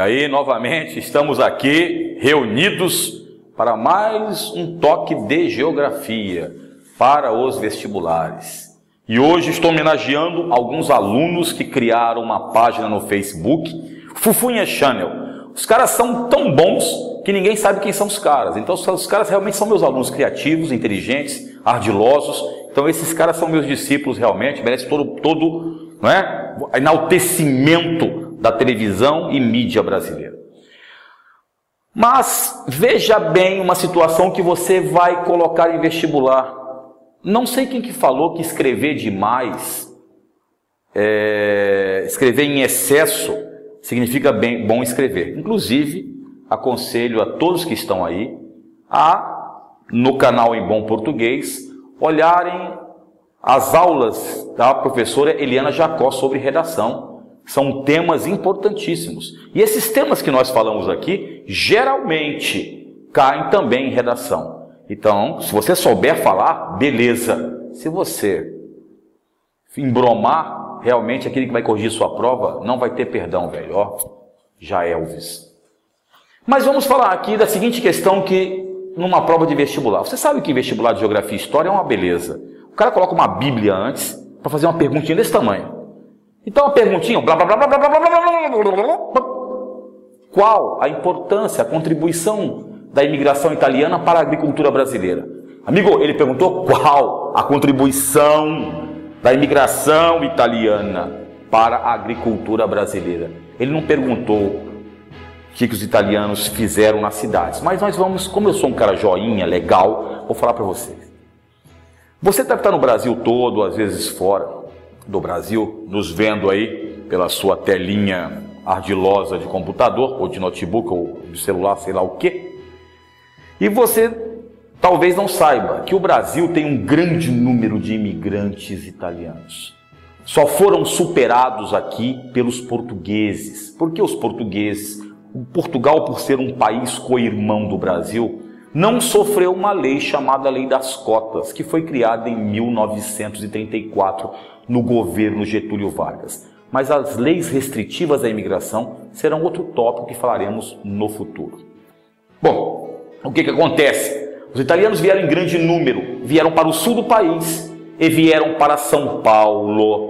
aí, novamente, estamos aqui reunidos para mais um toque de geografia para os vestibulares. E hoje estou homenageando alguns alunos que criaram uma página no Facebook, Fufunha Channel. Os caras são tão bons que ninguém sabe quem são os caras. Então, os caras realmente são meus alunos criativos, inteligentes, ardilosos. Então, esses caras são meus discípulos realmente, merecem todo não é, enaltecimento da televisão e mídia brasileira. Mas veja bem uma situação que você vai colocar em vestibular. Não sei quem que falou que escrever demais, escrever em excesso, significa bom escrever. Inclusive, aconselho a todos que estão aí no canal Em Bom Português, olharem as aulas da professora Eliana Jacó sobre redação. São temas importantíssimos. E esses temas que nós falamos aqui, geralmente, caem também em redação. Então, se você souber falar, beleza. Se você embromar, realmente aquele que vai corrigir sua prova não vai ter perdão, velho. Ó, já Elvis. Mas vamos falar aqui da seguinte questão que, numa prova de vestibular. Você sabe que vestibular de Geografia e História é uma beleza. O cara coloca uma Bíblia antes para fazer uma perguntinha desse tamanho. Então, uma perguntinha, blá, blá, blá, blá, blá, blá, blá, blá, blá, blá, blá. Qual a importância, a contribuição da imigração italiana para a agricultura brasileira? Amigo, ele perguntou qual a contribuição da imigração italiana para a agricultura brasileira. Ele não perguntou o que os italianos fizeram nas cidades. Mas nós vamos, como eu sou um cara joinha, legal, vou falar para vocês. Você deve estar no Brasil todo, às vezes fora do Brasil, nos vendo aí pela sua telinha ardilosa de computador, ou de notebook, ou de celular, sei lá o quê. E você talvez não saiba que o Brasil tem um grande número de imigrantes italianos. Só foram superados aqui pelos portugueses. Por que os portugueses? Portugal, por ser um país co-irmão do Brasil, não sofreu uma lei chamada Lei das Cotas, que foi criada em 1934 no governo Getúlio Vargas. Mas as leis restritivas à imigração serão outro tópico que falaremos no futuro. Bom, o que acontece? Os italianos vieram em grande número, vieram para o sul do país e vieram para São Paulo.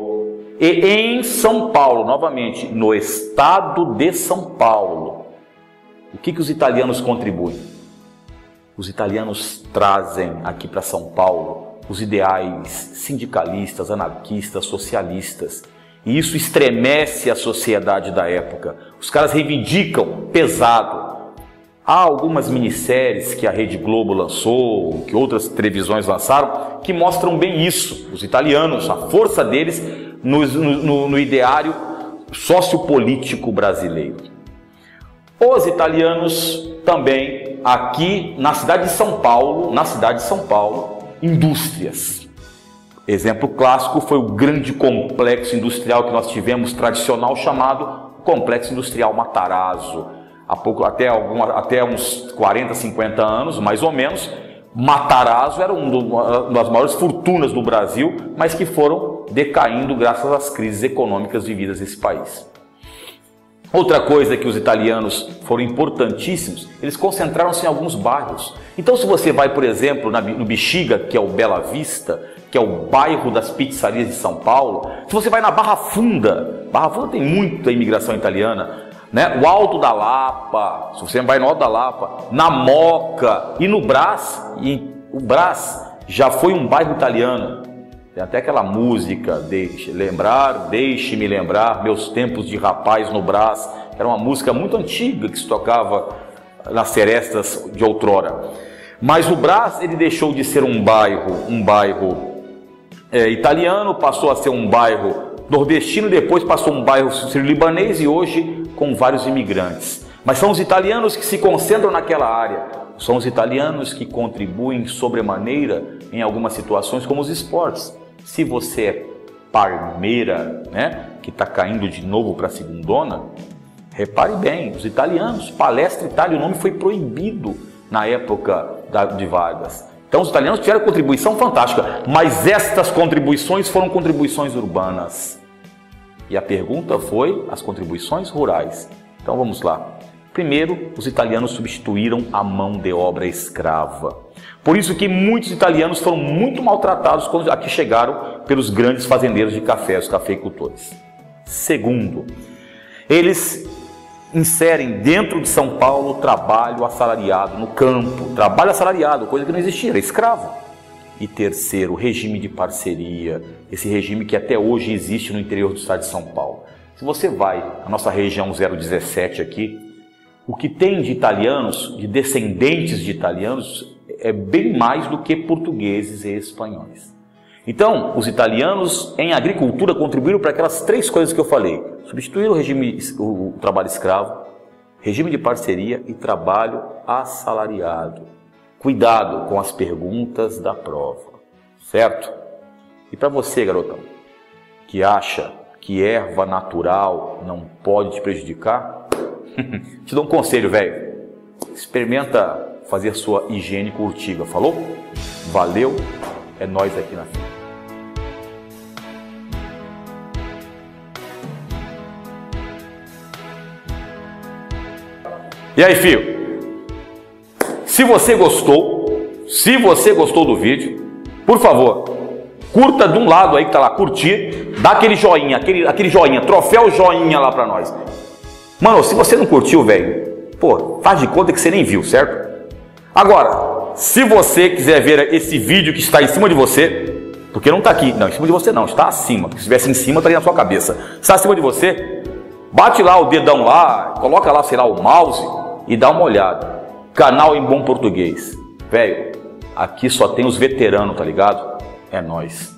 E em São Paulo, novamente, no estado de São Paulo, o que os italianos contribuem? Os italianos trazem aqui para São Paulo os ideais sindicalistas, anarquistas, socialistas. E isso estremece a sociedade da época. Os caras reivindicam pesado. Há algumas minisséries que a Rede Globo lançou, que outras televisões lançaram, que mostram bem isso. Os italianos, a força deles no ideário sociopolítico brasileiro. Os italianos também, aqui na cidade de São Paulo, indústrias. Exemplo clássico foi o grande complexo industrial que nós tivemos, tradicional, chamado Complexo Industrial Matarazzo. Até uns 40, 50 anos, mais ou menos, Matarazzo era uma das maiores fortunas do Brasil, mas que foram decaindo graças às crises econômicas vividas nesse país. Outra coisa que os italianos foram importantíssimos, eles concentraram-se em alguns bairros. Então, se você vai, por exemplo, no Bexiga, que é o Bela Vista, que é o bairro das pizzarias de São Paulo, se você vai na Barra Funda tem muita imigração italiana, né? O Alto da Lapa, se você vai no Alto da Lapa, na Moca e no Brás, e o Brás já foi um bairro italiano. Tem até aquela música, Deixe-me lembrar meus tempos de rapaz no Brás. Era uma música muito antiga que se tocava nas serestas de outrora. Mas o Brás, ele deixou de ser um bairro italiano, passou a ser um bairro nordestino, depois passou um bairro sírio-libanês e hoje com vários imigrantes. Mas são os italianos que se concentram naquela área. São os italianos que contribuem sobremaneira em algumas situações, como os esportes. Se você é Parmeira, né, que está caindo de novo para a segundona, repare bem, os italianos, Palestra Itália, o nome foi proibido na época de Vargas. Então os italianos tiveram contribuição fantástica, mas estas contribuições foram contribuições urbanas. E a pergunta foi as contribuições rurais. Então vamos lá. Primeiro, os italianos substituíram a mão de obra escrava. Por isso que muitos italianos foram muito maltratados quando aqui chegaram pelos grandes fazendeiros de café, os cafeicultores. Segundo, eles inserem dentro de São Paulo trabalho assalariado no campo. Trabalho assalariado, coisa que não existia, era escravo. E terceiro, regime de parceria, esse regime que até hoje existe no interior do estado de São Paulo. Se você vai à nossa região 017 aqui, o que tem de italianos, de descendentes de italianos, é bem mais do que portugueses e espanhóis. Então, os italianos em agricultura contribuíram para aquelas três coisas que eu falei. Substituíram o trabalho escravo, regime de parceria e trabalho assalariado. Cuidado com as perguntas da prova, certo? E para você, garotão, que acha que erva natural não pode te prejudicar, te dou um conselho, velho. Experimenta fazer sua higiene com urtiga, falou? Valeu, é nóis aqui na fila. E aí, filho? Se você gostou do vídeo, por favor, curta de um lado aí que tá lá, curtir, dá aquele joinha, aquele joinha, troféu joinha lá pra nós. Mano, se você não curtiu, velho, pô, faz de conta que você nem viu, certo? Agora, se você quiser ver esse vídeo que está em cima de você, porque não tá aqui, não, em cima de você não, está acima, porque se estivesse em cima estaria na sua cabeça. Está acima de você, bate lá o dedão lá, coloca lá, sei lá, o mouse e dá uma olhada. Canal em bom português. Velho, aqui só tem os veteranos, tá ligado? É nóis.